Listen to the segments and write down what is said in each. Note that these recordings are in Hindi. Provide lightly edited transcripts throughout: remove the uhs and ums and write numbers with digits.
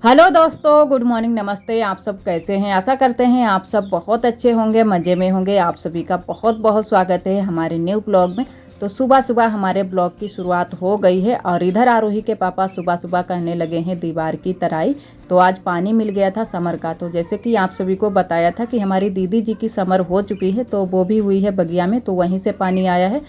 हेलो दोस्तों, गुड मॉर्निंग, नमस्ते। आप सब कैसे हैं? आशा करते हैं आप सब बहुत अच्छे होंगे, मज़े में होंगे। आप सभी का बहुत बहुत स्वागत है हमारे न्यू ब्लॉग में। तो सुबह सुबह हमारे ब्लॉग की शुरुआत हो गई है और इधर आरोही के पापा सुबह सुबह कहने लगे हैं दीवार की तराई। तो आज पानी मिल गया था समर का। तो जैसे कि आप सभी को बताया था कि हमारी दीदी जी की समर हो चुकी है, तो वो भी हुई है बगिया में, तो वहीं से पानी आया है।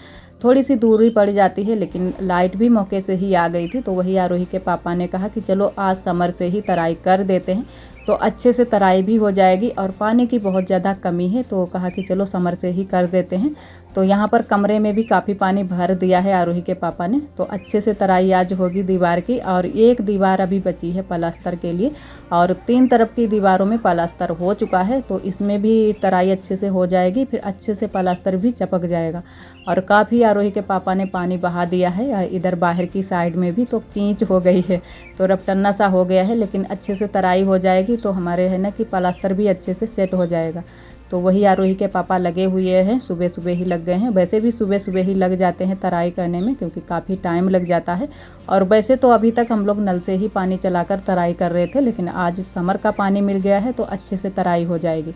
थोड़ी सी दूरी पड़ जाती है, लेकिन लाइट भी मौके से ही आ गई थी। तो वही आरोही के पापा ने कहा कि चलो आज समर से ही तराई कर देते हैं, तो अच्छे से तराई भी हो जाएगी। और पानी की बहुत ज़्यादा कमी है, तो कहा कि चलो समर से ही कर देते हैं। तो यहाँ पर कमरे में भी काफ़ी पानी भर दिया है आरोही के पापा ने। तो अच्छे से तराई आज होगी दीवार की। और एक दीवार अभी बची है पलास्तर के लिए, और 3 तरफ की दीवारों में पलास्तर हो चुका है। तो इसमें भी तराई अच्छे से हो जाएगी, फिर अच्छे से पलास्तर भी चपक जाएगा। और काफ़ी आरोही के पापा ने पानी बहा दिया है इधर बाहर की साइड में भी, तो कींच हो गई है, तो रपटन्ना सा हो गया है। लेकिन अच्छे से तराई हो जाएगी तो हमारे है ना कि पलास्तर भी अच्छे से सेट हो जाएगा। तो वही आरोही के पापा लगे हुए हैं, सुबह सुबह ही लग गए हैं। वैसे भी सुबह सुबह ही लग जाते हैं तराई करने में, क्योंकि काफ़ी टाइम लग जाता है। और वैसे तो अभी तक हम लोग नल से ही पानी चलाकर तराई कर रहे थे, लेकिन आज समर का पानी मिल गया है तो अच्छे से तराई हो जाएगी।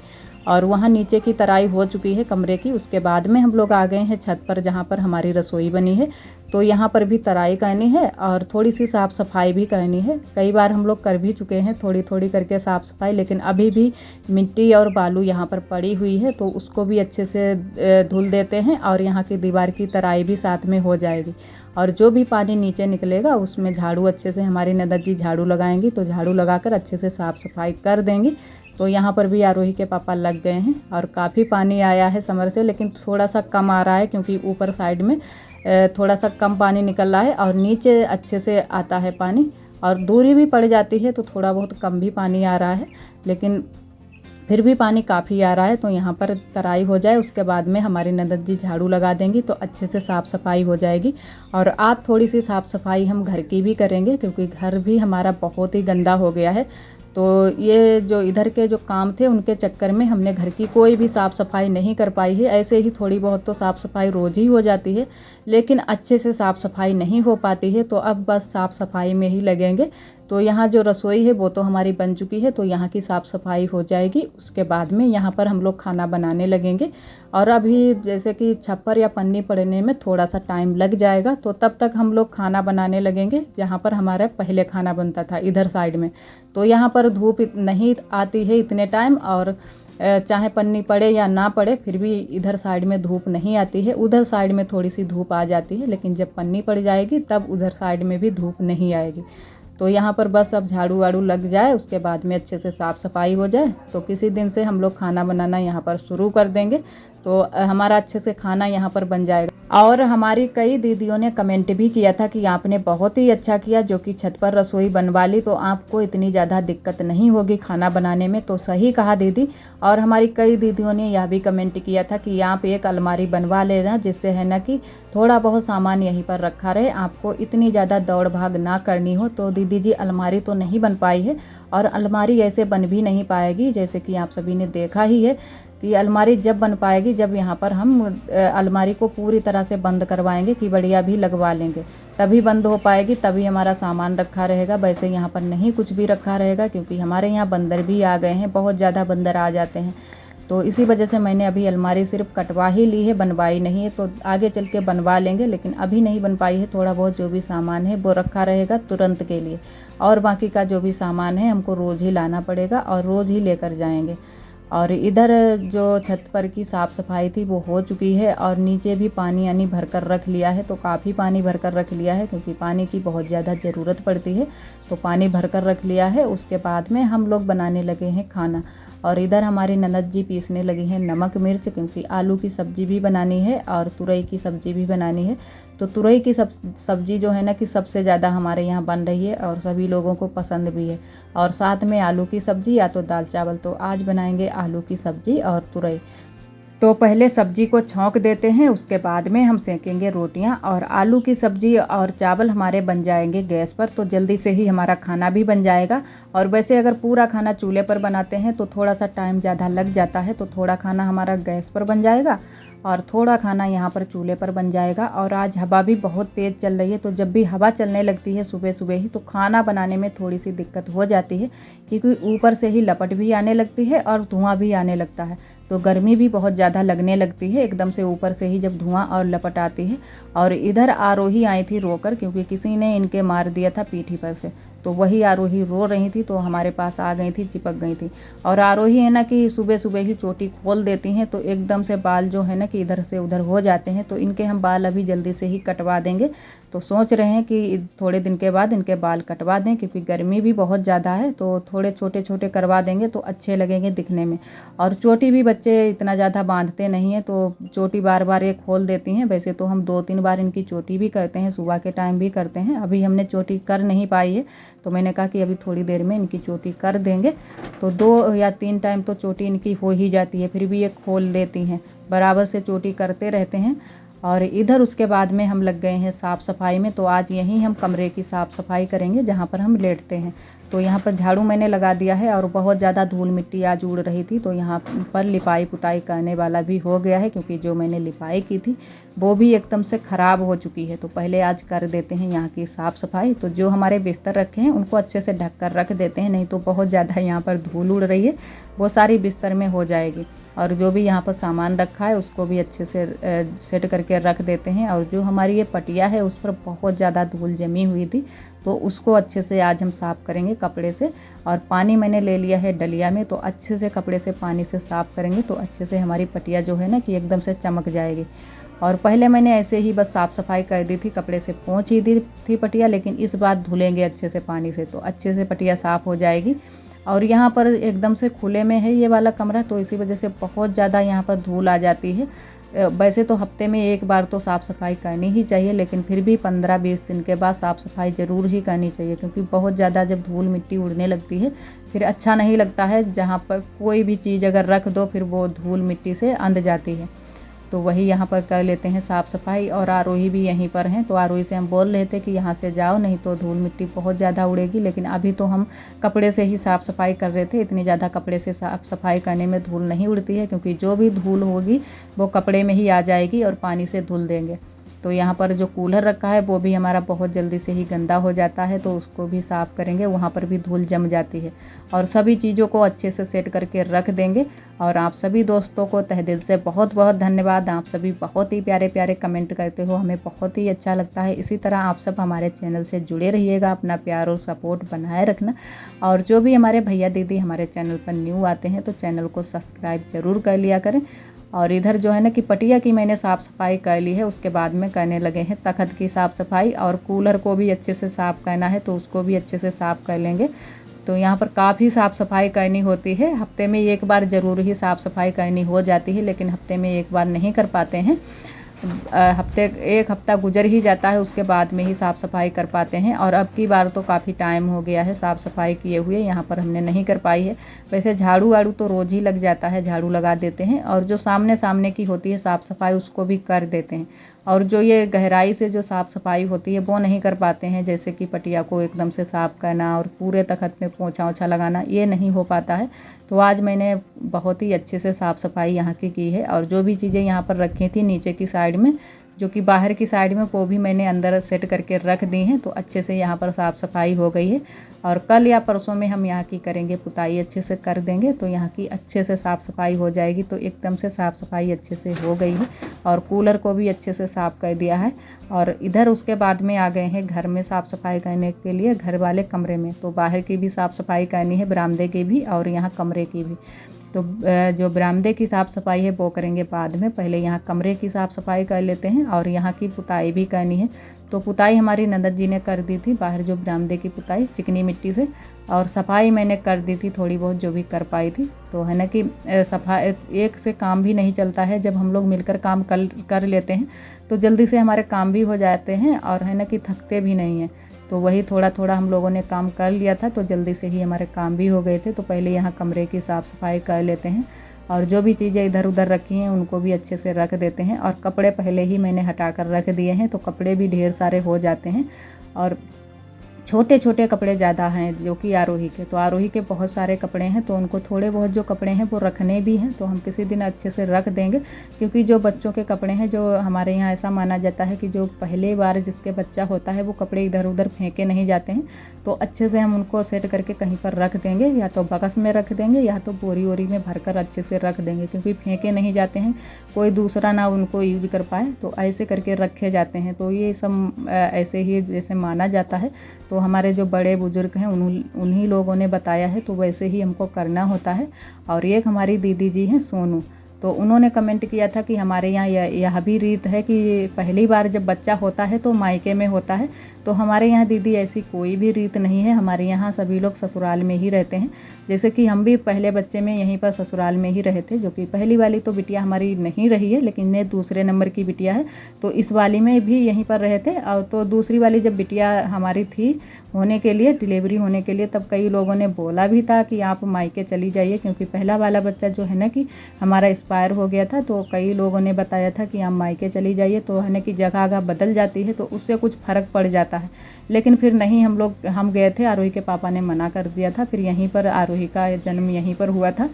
और वहाँ नीचे की तराई हो चुकी है कमरे की। उसके बाद में हम लोग आ गए हैं छत पर, जहाँ पर हमारी रसोई बनी है। तो यहाँ पर भी तराई करनी है और थोड़ी सी साफ़ सफाई भी करनी है। कई बार हम लोग कर भी चुके हैं थोड़ी थोड़ी करके साफ़ सफाई, लेकिन अभी भी मिट्टी और बालू यहाँ पर पड़ी हुई है, तो उसको भी अच्छे से धुल देते हैं और यहाँ की दीवार की तराई भी साथ में हो जाएगी। और जो भी पानी नीचे निकलेगा उसमें झाड़ू अच्छे से हमारी ननद जी झाड़ू लगाएंगी, तो झाड़ू लगाकर अच्छे से साफ़ सफाई कर देंगी। तो यहाँ पर भी आरोही के पापा लग गए हैं। और काफ़ी पानी आया है समर से, लेकिन थोड़ा सा कम आ रहा है, क्योंकि ऊपर साइड में थोड़ा सा कम पानी निकल रहा है और नीचे अच्छे से आता है पानी। और दूरी भी पड़ जाती है तो थोड़ा बहुत कम भी पानी आ रहा है, लेकिन फिर भी पानी काफ़ी आ रहा है। तो यहाँ पर तराई हो जाए उसके बाद में हमारी ननद जी झाड़ू लगा देंगी, तो अच्छे से साफ़ सफाई हो जाएगी। और आज थोड़ी सी साफ़ सफाई हम घर की भी करेंगे, क्योंकि घर भी हमारा बहुत ही गंदा हो गया है। तो ये जो इधर के जो काम थे उनके चक्कर में हमने घर की कोई भी साफ़ सफाई नहीं कर पाई है। ऐसे ही थोड़ी बहुत तो साफ़ सफाई रोज़ ही हो जाती है, लेकिन अच्छे से साफ़ सफाई नहीं हो पाती है। तो अब बस साफ़ सफाई में ही लगेंगे। तो यहाँ जो रसोई है वो तो हमारी बन चुकी है, तो यहाँ की साफ़ सफाई हो जाएगी। उसके बाद में यहाँ पर हम लोग खाना बनाने लगेंगे। और अभी जैसे कि छप्पर या पन्नी पड़ने में थोड़ा सा टाइम लग जाएगा, तो तब तक हम लोग खाना बनाने लगेंगे जहाँ पर हमारा पहले खाना बनता था इधर साइड में। तो यहाँ पर धूप नहीं आती है इतने टाइम, और चाहे पन्नी पड़े या ना पड़े फिर भी इधर साइड में धूप नहीं आती है। उधर साइड में थोड़ी सी धूप आ जाती है, लेकिन जब पन्नी पड़ जाएगी तब उधर साइड में भी धूप नहीं आएगी। तो यहाँ पर बस अब झाड़ू वाड़ू लग जाए, उसके बाद में अच्छे से साफ़ सफाई हो जाए, तो किसी दिन से हम लोग खाना बनाना यहाँ पर शुरू कर देंगे। तो हमारा अच्छे से खाना यहाँ पर बन जाएगा। और हमारी कई दीदियों ने कमेंट भी किया था कि आपने बहुत ही अच्छा किया जो कि छत पर रसोई बनवा ली, तो आपको इतनी ज़्यादा दिक्कत नहीं होगी खाना बनाने में। तो सही कहा दीदी। और हमारी कई दीदियों ने यह भी कमेंट किया था कि आप एक अलमारी बनवा लेना, जिससे है ना कि थोड़ा बहुत सामान यहीं पर रखा रहे, आपको इतनी ज़्यादा दौड़ भाग ना करनी हो। तो दीदी जी अलमारी तो नहीं बन पाई है, और अलमारी ऐसे बन भी नहीं पाएगी। जैसे कि आप सभी ने देखा ही है कि अलमारी जब बन पाएगी जब यहाँ पर हम अलमारी को पूरी तरह से बंद करवाएंगे, कि बढ़िया भी लगवा लेंगे, तभी बंद हो पाएगी, तभी हमारा सामान रखा रहेगा। वैसे यहाँ पर नहीं कुछ भी रखा रहेगा, क्योंकि हमारे यहाँ बंदर भी आ गए हैं, बहुत ज़्यादा बंदर आ जाते हैं। तो इसी वजह से मैंने अभी अलमारी सिर्फ कटवा ही ली है, बनवाई नहीं है। तो आगे चल के बनवा लेंगे, लेकिन अभी नहीं बन पाई है। थोड़ा बहुत जो भी सामान है वो रखा रहेगा तुरंत के लिए, और बाकी का जो भी सामान है हमको रोज़ ही लाना पड़ेगा और रोज़ ही लेकर जाएंगे। और इधर जो छत पर की साफ़ सफाई थी वो हो चुकी है, और नीचे भी पानी यानी भर कर रख लिया है। तो काफ़ी पानी भर कर रख लिया है, क्योंकि पानी की बहुत ज़्यादा ज़रूरत पड़ती है। तो पानी भर कर रख लिया है। उसके बाद में हम लोग बनाने लगे हैं खाना। और इधर हमारी ननद जी पीसने लगी हैं नमक मिर्च, क्योंकि आलू की सब्ज़ी भी बनानी है और तुरई की सब्ज़ी भी बनानी है। तो तुरई की सब्ज़ी जो है ना कि सबसे ज़्यादा हमारे यहाँ बन रही है और सभी लोगों को पसंद भी है। और साथ में आलू की सब्ज़ी या तो दाल चावल। तो आज बनाएंगे आलू की सब्ज़ी और तुरई। तो पहले सब्जी को छौंक देते हैं, उसके बाद में हम सेकेंगे रोटियां। और आलू की सब्जी और चावल हमारे बन जाएंगे गैस पर, तो जल्दी से ही हमारा खाना भी बन जाएगा। और वैसे अगर पूरा खाना चूल्हे पर बनाते हैं तो थोड़ा सा टाइम ज़्यादा लग जाता है, तो थोड़ा खाना हमारा गैस पर बन जाएगा और थोड़ा खाना यहाँ पर चूल्हे पर बन जाएगा। और आज हवा भी बहुत तेज़ चल रही है, तो जब भी हवा चलने लगती है सुबह सुबह ही, तो खाना बनाने में थोड़ी सी दिक्कत हो जाती है, क्योंकि ऊपर से ही लपट भी आने लगती है और धुआं भी आने लगता है, तो गर्मी भी बहुत ज़्यादा लगने लगती है एकदम से ऊपर से ही जब धुआं और लपट आती है। और इधर आरोही आई थी रोकर, क्योंकि किसी ने इनके मार दिया था पीठी पर से, तो वही आरोही रो रही थी, तो हमारे पास आ गई थी, चिपक गई थी। और आरोही है ना कि सुबह सुबह ही चोटी खोल देती हैं, तो एकदम से बाल जो है ना कि इधर से उधर हो जाते हैं, तो इनके हम बाल अभी जल्दी से ही कटवा देंगे। तो सोच रहे हैं कि थोड़े दिन के बाद इनके बाल कटवा दें, क्योंकि गर्मी भी बहुत ज़्यादा है, तो थोड़े छोटे छोटे करवा देंगे तो अच्छे लगेंगे दिखने में। और चोटी भी बच्चे इतना ज़्यादा बांधते नहीं हैं, तो चोटी बार बार ये खोल देती हैं। वैसे तो हम 2-3 बार इनकी चोटी भी करते हैं, सुबह के टाइम भी करते हैं। अभी हमने चोटी कर नहीं पाई है, तो मैंने कहा कि अभी थोड़ी देर में इनकी चोटी कर देंगे। तो 2 या 3 टाइम तो चोटी इनकी हो ही जाती है, फिर भी ये खोल देती हैं, बराबर से चोटी करते रहते हैं। और इधर उसके बाद में हम लग गए हैं साफ़ सफाई में। तो आज यहीं हम कमरे की साफ़ सफाई करेंगे जहाँ पर हम लेटते हैं। तो यहाँ पर झाड़ू मैंने लगा दिया है, और बहुत ज़्यादा धूल मिट्टी आज उड़ रही थी, तो यहाँ पर लिपाई पुताई करने वाला भी हो गया है, क्योंकि जो मैंने लिपाई की थी वो भी एकदम से ख़राब हो चुकी है। तो पहले आज कर देते हैं यहाँ की साफ़ सफाई। तो जो हमारे बिस्तर रखे हैं उनको अच्छे से ढक कर रख देते हैं, नहीं तो बहुत ज़्यादा यहाँ पर धूल उड़ रही है, वो सारी बिस्तर में हो जाएगी। और जो भी यहाँ पर सामान रखा है उसको भी अच्छे से सेट करके रख देते हैं। और जो हमारी ये पटिया है उस पर बहुत ज़्यादा धूल जमी हुई थी, तो उसको अच्छे से आज हम साफ़ करेंगे कपड़े से। और पानी मैंने ले लिया है डलिया में, तो अच्छे से कपड़े से पानी से साफ़ करेंगे, तो अच्छे से हमारी पटिया जो है ना कि एकदम से चमक जाएगी। और पहले मैंने ऐसे ही बस साफ़ सफाई कर दी थी, कपड़े से पोंछ ही दी थी पटिया, लेकिन इस बार धुलेंगे अच्छे से पानी से, तो अच्छे से पटिया साफ़ हो जाएगी। और यहाँ पर एकदम से खुले में है ये वाला कमरा, तो इसी वजह से बहुत ज़्यादा यहाँ पर धूल आ जाती है। वैसे तो हफ्ते में एक बार तो साफ़ सफाई करनी ही चाहिए, लेकिन फिर भी 15-20 दिन के बाद साफ़ सफाई ज़रूर ही करनी चाहिए, क्योंकि बहुत ज़्यादा जब धूल मिट्टी उड़ने लगती है फिर अच्छा नहीं लगता है। जहाँ पर कोई भी चीज़ अगर रख दो फिर वो धूल मिट्टी से अंध जाती है। तो वही यहाँ पर कर लेते हैं साफ़ सफाई। और आरोही भी यहीं पर हैं, तो आरोही से हम बोल रहे थे कि यहाँ से जाओ, नहीं तो धूल मिट्टी बहुत ज़्यादा उड़ेगी। लेकिन अभी तो हम कपड़े से ही साफ़ सफाई कर रहे थे, इतनी ज़्यादा कपड़े से साफ़ सफाई करने में धूल नहीं उड़ती है, क्योंकि जो भी धूल होगी वो कपड़े में ही आ जाएगी और पानी से धुल देंगे। तो यहाँ पर जो कूलर रखा है वो भी हमारा बहुत जल्दी से ही गंदा हो जाता है, तो उसको भी साफ़ करेंगे, वहाँ पर भी धूल जम जाती है। और सभी चीज़ों को अच्छे से सेट करके रख देंगे। और आप सभी दोस्तों को तहे दिल से बहुत बहुत धन्यवाद। आप सभी बहुत ही प्यारे प्यारे कमेंट करते हो, हमें बहुत ही अच्छा लगता है। इसी तरह आप सब हमारे चैनल से जुड़े रहिएगा, अपना प्यार और सपोर्ट बनाए रखना। और जो भी हमारे भैया दीदी हमारे चैनल पर न्यू आते हैं तो चैनल को सब्सक्राइब ज़रूर कर लिया करें। और इधर जो है ना कि पटिया की मैंने साफ़ सफाई कर ली है, उसके बाद में करने लगे हैं तखत की साफ़ सफाई। और कूलर को भी अच्छे से साफ़ करना है, तो उसको भी अच्छे से साफ़ कर लेंगे। तो यहाँ पर काफ़ी साफ़ सफाई करनी होती है, हफ्ते में एक बार ज़रूर ही साफ़ सफाई करनी हो जाती है, लेकिन हफ्ते में एक बार नहीं कर पाते हैं। एक हफ्ता गुजर ही जाता है, उसके बाद में ही साफ़ सफाई कर पाते हैं। और अब की बार तो काफ़ी टाइम हो गया है साफ़ सफाई किए हुए, यहाँ पर हमने नहीं कर पाई है। वैसे झाड़ू वाड़ू तो रोज़ ही लग जाता है, झाड़ू लगा देते हैं। और जो सामने सामने की होती है साफ़ सफाई उसको भी कर देते हैं। और जो ये गहराई से जो साफ़ सफाई होती है वो नहीं कर पाते हैं, जैसे कि पटिया को एकदम से साफ़ करना और पूरे तखत में पोंछा ओछा लगाना, ये नहीं हो पाता है। तो आज मैंने बहुत ही अच्छे से साफ़ सफाई यहाँ की है। और जो भी चीज़ें यहाँ पर रखी थी नीचे की साइड में, जो कि बाहर की साइड में, वो भी मैंने अंदर सेट करके रख दी हैं। तो अच्छे से यहाँ पर साफ़ सफाई हो गई है। और कल या परसों में हम यहाँ की करेंगे पुताई, अच्छे से कर देंगे, तो यहाँ की अच्छे से साफ़ सफाई हो जाएगी। तो एकदम से साफ़ सफाई अच्छे से हो गई है। और कूलर को भी अच्छे से साफ़ कर दिया है। और इधर उसके बाद में आ गए हैं घर में साफ़ सफाई करने के लिए, घर वाले कमरे में। तो बाहर की भी साफ़ सफाई करनी है, बरामदे की भी और यहाँ कमरे की भी। तो जो बरामदे की साफ़ सफाई है वो करेंगे बाद में, पहले यहाँ कमरे की साफ़ सफाई कर लेते हैं। और यहाँ की पुताई भी करनी है। तो पुताई हमारी ननद जी ने कर दी थी बाहर, जो बरामदे की पुताई चिकनी मिट्टी से। और सफाई मैंने कर दी थी थोड़ी बहुत जो भी कर पाई थी। तो है ना कि सफाई एक से काम भी नहीं चलता है, जब हम लोग मिलकर काम कर लेते हैं तो जल्दी से हमारे काम भी हो जाते हैं, और है ना कि थकते भी नहीं हैं। तो वही थोड़ा थोड़ा हम लोगों ने काम कर लिया था, तो जल्दी से ही हमारे काम भी हो गए थे। तो पहले यहाँ कमरे की साफ़ सफाई कर लेते हैं। और जो भी चीज़ें इधर उधर रखी हैं उनको भी अच्छे से रख देते हैं। और कपड़े पहले ही मैंने हटा कर रख दिए हैं, तो कपड़े भी ढेर सारे हो जाते हैं। और छोटे छोटे कपड़े ज़्यादा हैं जो कि आरोही के, तो आरोही के बहुत सारे कपड़े हैं, तो उनको थोड़े बहुत जो कपड़े हैं वो रखने भी हैं, तो हम किसी दिन अच्छे से रख देंगे। क्योंकि जो बच्चों के कपड़े हैं, जो हमारे यहाँ ऐसा माना जाता है कि जो पहली बार जिसके बच्चा होता है वो कपड़े इधर उधर फेंके नहीं जाते हैं, तो अच्छे से हम उनको सेट करके कहीं पर रख देंगे, या तो बक्स में रख देंगे या तो बोरी वोरी में भरकर अच्छे से रख देंगे, क्योंकि फेंके नहीं जाते हैं, कोई दूसरा ना उनको यूज कर पाए, तो ऐसे करके रखे जाते हैं। तो ये सब ऐसे ही जैसे माना जाता है, तो हमारे जो बड़े बुजुर्ग हैं उन्हीं लोगों ने बताया है, तो वैसे ही हमको करना होता है। और एक हमारी दीदी जी हैं सोनू, तो उन्होंने कमेंट किया था कि हमारे यहाँ यह भी रीत है कि पहली बार जब बच्चा होता है तो मायके में होता है। तो हमारे यहाँ दीदी ऐसी कोई भी रीत नहीं है, हमारे यहाँ सभी लोग ससुराल में ही रहते हैं। जैसे कि हम भी पहले बच्चे में यहीं पर ससुराल में ही रहे थे, जो कि पहली वाली तो बिटिया हमारी नहीं रही है, लेकिन ये दूसरे नंबर की बिटिया है, तो इस वाली में भी यहीं पर रहे थे। और तो दूसरी वाली जब बिटिया हमारी थी होने के लिए, डिलीवरी होने के लिए, तब कई लोगों ने बोला भी था कि आप मायके चली जाइए, क्योंकि पहला वाला बच्चा जो है ना कि हमारा एक्सपायर हो गया था, तो कई लोगों ने बताया था कि आप मायके चली जाइए, तो है ना कि जगह बदल जाती है, तो उससे कुछ फ़र्क पड़ जाता है। लेकिन फिर नहीं, हम गए थे, आरोही के पापा ने मना कर दिया था। फिर यहीं पर आरोही का जन्म यहीं पर हुआ था,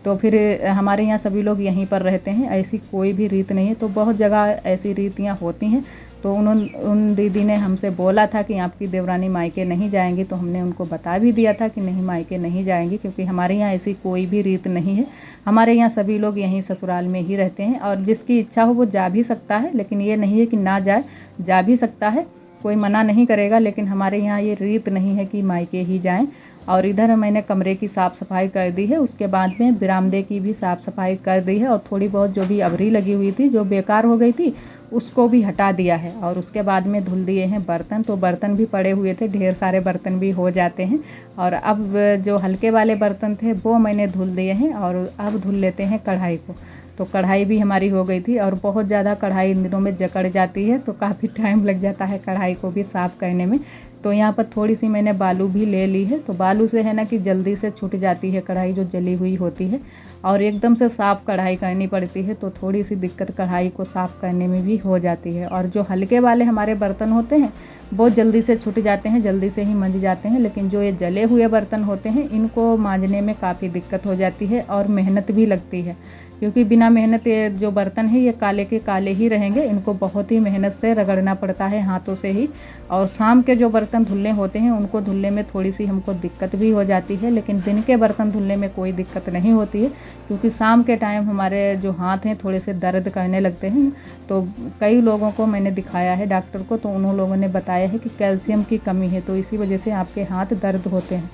तो फिर हमारे यहाँ सभी लोग यहीं पर रहते हैं, ऐसी कोई भी रीत नहीं है। तो बहुत जगह ऐसी रीतियाँ होती हैं, तो उन दीदी ने हमसे बोला था कि आपकी देवरानी मायके नहीं जाएंगी, तो हमने उनको बता भी दिया था कि नहीं, मायके नहीं जाएंगी, क्योंकि हमारे यहाँ ऐसी कोई भी रीत नहीं है। हमारे यहाँ सभी लोग यहीं ससुराल में ही रहते हैं, और जिसकी इच्छा हो वो जा भी सकता है, लेकिन ये नहीं है कि ना जाए, जा भी सकता है, कोई मना नहीं करेगा। लेकिन हमारे यहाँ ये रीत नहीं है कि मायके ही जाएं। और इधर मैंने कमरे की साफ़ सफाई कर दी है, उसके बाद में बरामदे की भी साफ़ सफाई कर दी है, और थोड़ी बहुत जो भी अबरी लगी हुई थी, जो बेकार हो गई थी, उसको भी हटा दिया है। और उसके बाद में धुल दिए हैं बर्तन, तो बर्तन भी पड़े हुए थे, ढेर सारे बर्तन भी हो जाते हैं। और अब जो हल्के वाले बर्तन थे वो मैंने धुल दिए हैं, और अब धुल लेते हैं कढ़ाई को। तो कढ़ाई भी हमारी हो गई थी, और बहुत ज़्यादा कढ़ाई इन दिनों में जकड़ जाती है, तो काफ़ी टाइम लग जाता है कढ़ाई को भी साफ़ करने में। तो यहाँ पर थोड़ी सी मैंने बालू भी ले ली है, तो बालू से है ना कि जल्दी से छूट जाती है कढ़ाई जो जली हुई होती है, और एकदम से साफ़ कढ़ाई करनी पड़ती है, तो थोड़ी सी दिक्कत कढ़ाई को साफ़ करने में भी हो जाती है। और जो हल्के वाले हमारे बर्तन होते हैं वो जल्दी से छूट जाते हैं, जल्दी से ही मंज जाते हैं, लेकिन जो ये जले हुए बर्तन होते हैं इनको मांजने में काफ़ी दिक्कत हो जाती है, और मेहनत भी लगती है, क्योंकि बिना मेहनत ये जो बर्तन है ये काले के काले ही रहेंगे, इनको बहुत ही मेहनत से रगड़ना पड़ता है हाथों से ही। और शाम के जो बर्तन धुलने होते हैं उनको धुलने में थोड़ी सी हमको दिक्कत भी हो जाती है, लेकिन दिन के बर्तन धुलने में कोई दिक्कत नहीं होती है, क्योंकि शाम के टाइम हमारे जो हाथ हैं थोड़े से दर्द करने लगते हैं। तो कई लोगों को मैंने दिखाया है डॉक्टर को, तो उन लोगों ने बताया है कि कैल्शियम की कमी है, तो इसी वजह से आपके हाथ दर्द होते हैं।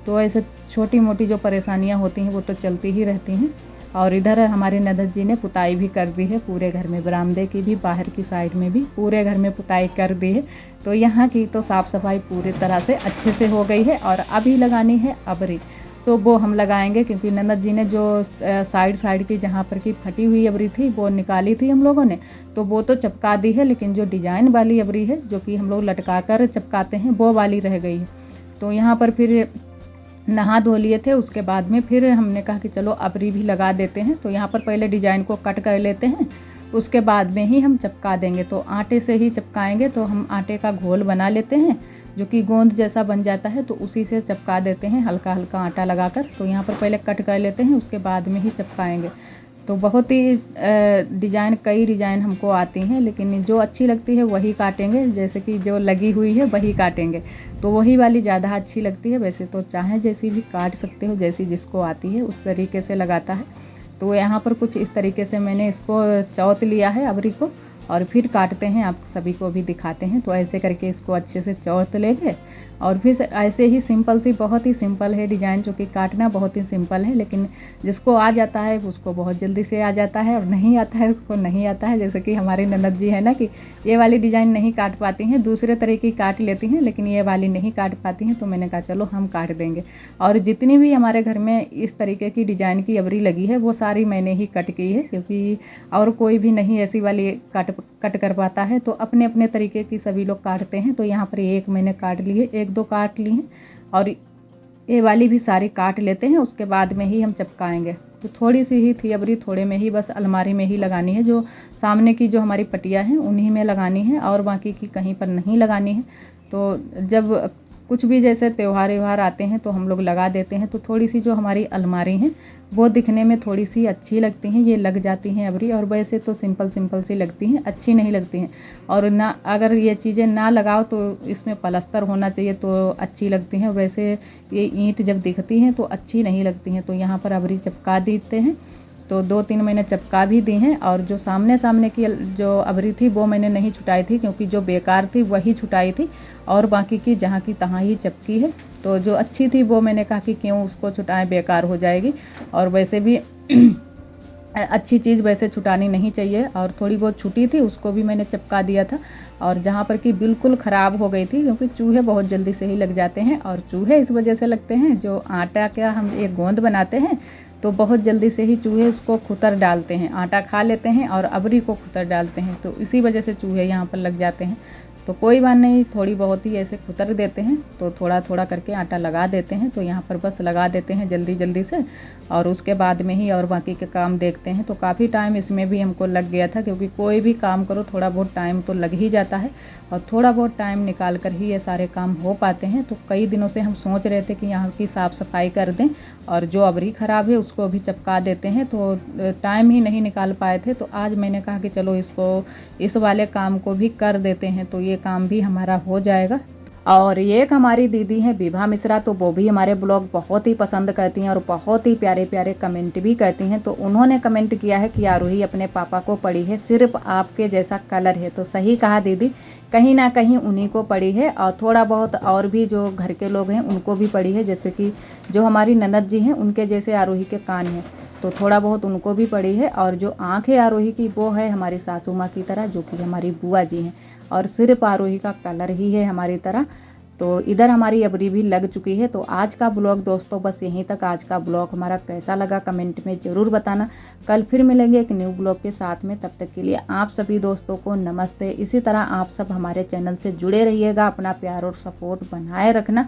तो ऐसे छोटी मोटी जो परेशानियाँ होती हैं वो तो चलती ही रहती हैं। और इधर हमारे ननद जी ने पुताई भी कर दी है पूरे घर में, बरामदे की भी, बाहर की साइड में भी, पूरे घर में पुताई कर दी है। तो यहाँ की तो साफ़ सफाई पूरी तरह से अच्छे से हो गई है। और अभी लगानी है अबरी, तो वो हम लगाएंगे, क्योंकि ननद जी ने जो साइड की जहाँ पर की फटी हुई अबरी थी वो निकाली थी हम लोगों ने, तो वो तो चपका दी है, लेकिन जो डिजाइन वाली अबरी है जो कि हम लोग लटका कर चपकाते हैं वो वाली रह गई है। तो यहाँ पर फिर नहा धो लिए थे, उसके बाद में फिर हमने कहा कि चलो अबरी भी लगा देते हैं। तो यहाँ पर पहले डिजाइन को कट कर लेते हैं, उसके बाद में ही हम चपका देंगे। तो आटे से ही चपकाएंगे, तो हम आटे का घोल बना लेते हैं जो कि गोंद जैसा बन जाता है, तो उसी से चपका देते हैं हल्का हल्का आटा लगाकर। तो यहाँ पर पहले कट कर लेते हैं, उसके बाद में ही चपकाएंगे। तो बहुत ही कई डिज़ाइन हमको आती हैं, लेकिन जो अच्छी लगती है वही काटेंगे, जैसे कि जो लगी हुई है वही काटेंगे, तो वही वाली ज़्यादा अच्छी लगती है। वैसे तो चाहे जैसी भी काट सकते हो, जैसी जिसको आती है उस तरीके से लगाता है। तो यहाँ पर कुछ इस तरीके से मैंने इसको चौथ लिया है अबरी को, और फिर काटते हैं, आप सभी को भी दिखाते हैं। तो ऐसे करके इसको अच्छे से चौथ लेंगे, और फिर ऐसे ही सिंपल सी, बहुत ही सिंपल है डिज़ाइन, जो कि काटना बहुत ही सिंपल है, लेकिन जिसको आ जाता है उसको बहुत जल्दी से आ जाता है, और नहीं आता है उसको नहीं आता है। जैसे कि हमारी ननद जी है ना कि ये वाली डिज़ाइन नहीं काट पाती हैं, दूसरे तरह की काट लेती हैं, लेकिन ये वाली नहीं काट पाती हैं। तो मैंने कहा चलो हम काट देंगे। और जितनी भी हमारे घर में इस तरीके की डिज़ाइन की अबरी लगी है वो सारी मैंने ही कट की है, क्योंकि और कोई भी नहीं ऐसी वाली कट कर पाता है। तो अपने अपने तरीके की सभी लोग काटते हैं। तो यहाँ पर एक मैंने काट ली है, एक दो काट ली हैं, और ये वाली भी सारी काट लेते हैं, उसके बाद में ही हम चपकाएंगे। तो थोड़ी सी ही थी अबरी, थोड़े में ही बस अलमारी में ही लगानी है, जो सामने की जो हमारी पटिया हैं उन्हीं में लगानी है और बाकी की कहीं पर नहीं लगानी है। तो जब कुछ भी जैसे त्यौहार व्यवहार आते हैं तो हम लोग लगा देते हैं, तो थोड़ी सी जो हमारी अलमारी हैं वो दिखने में थोड़ी सी अच्छी लगती हैं, ये लग जाती हैं अबरी। और वैसे तो सिंपल सिंपल सी लगती हैं, अच्छी नहीं लगती हैं। और ना अगर ये चीज़ें ना लगाओ तो इसमें पलस्तर होना चाहिए तो अच्छी लगती हैं, वैसे ये ईंट जब दिखती हैं तो अच्छी नहीं लगती हैं। तो यहाँ पर अबरी चिपका देते हैं, तो 2-3 मैंने चिपका भी दी हैं। और जो सामने सामने की जो अबरी थी वो मैंने नहीं छुटाई थी, क्योंकि जो बेकार थी वही छुटाई थी और बाकी की जहाँ की तहाँ ही चिपकी है। तो जो अच्छी थी वो मैंने कहा कि क्यों उसको छुटाएं, बेकार हो जाएगी। और वैसे भी अच्छी चीज़ वैसे छुटानी नहीं चाहिए। और थोड़ी बहुत छुटी थी उसको भी मैंने चिपका दिया था। और जहाँ पर कि बिल्कुल ख़राब हो गई थी, क्योंकि चूहे बहुत जल्दी से ही लग जाते हैं। और चूहे इस वजह से लगते हैं, जो आटा का हम एक गोंद बनाते हैं तो बहुत जल्दी से ही चूहे उसको खुतर डालते हैं, आटा खा लेते हैं और अबरी को खुतर डालते हैं, तो इसी वजह से चूहे यहाँ पर लग जाते हैं। तो कोई बात नहीं, थोड़ी बहुत ही ऐसे खुतर देते हैं, तो थोड़ा थोड़ा करके आटा लगा देते हैं। तो यहाँ पर बस लगा देते हैं जल्दी जल्दी से, और उसके बाद में ही और बाकी के काम देखते हैं। तो काफ़ी टाइम इसमें भी हमको लग गया था, क्योंकि कोई भी काम करो थोड़ा बहुत टाइम तो लग ही जाता है, और थोड़ा बहुत टाइम निकाल कर ही ये सारे काम हो पाते हैं। तो कई दिनों से हम सोच रहे थे कि यहाँ की साफ़ सफाई कर दें और जो अबरी ख़राब है उसको भी चिपका देते हैं, तो टाइम ही नहीं निकाल पाए थे। तो आज मैंने कहा कि चलो इसको, इस वाले काम को भी कर देते हैं, तो ये काम भी हमारा हो जाएगा। और ये एक हमारी दीदी हैं विभा मिश्रा, तो वो भी हमारे ब्लॉग बहुत ही पसंद करती हैं और बहुत ही प्यारे प्यारे कमेंट भी करती हैं। तो उन्होंने कमेंट किया है कि आरोही अपने पापा को पड़ी है, सिर्फ आपके जैसा कलर है। तो सही कहा दीदी, कहीं ना कहीं उन्हीं को पड़ी है, और थोड़ा बहुत और भी जो घर के लोग हैं उनको भी पड़ी है। जैसे कि जो हमारी ननद जी हैं उनके जैसे आरोही के कान हैं, तो थोड़ा बहुत उनको भी पड़ी है। और जो आँख है आरोही की वो है हमारी सासू माँ की तरह, जो कि हमारी बुआ जी हैं। और सिर्फ आरोही का कलर ही है हमारी तरह। तो इधर हमारी अबरी भी लग चुकी है। तो आज का ब्लॉग दोस्तों बस यहीं तक। आज का ब्लॉग हमारा कैसा लगा कमेंट में ज़रूर बताना। कल फिर मिलेंगे एक न्यू ब्लॉग के साथ में, तब तक के लिए आप सभी दोस्तों को नमस्ते। इसी तरह आप सब हमारे चैनल से जुड़े रहिएगा, अपना प्यार और सपोर्ट बनाए रखना।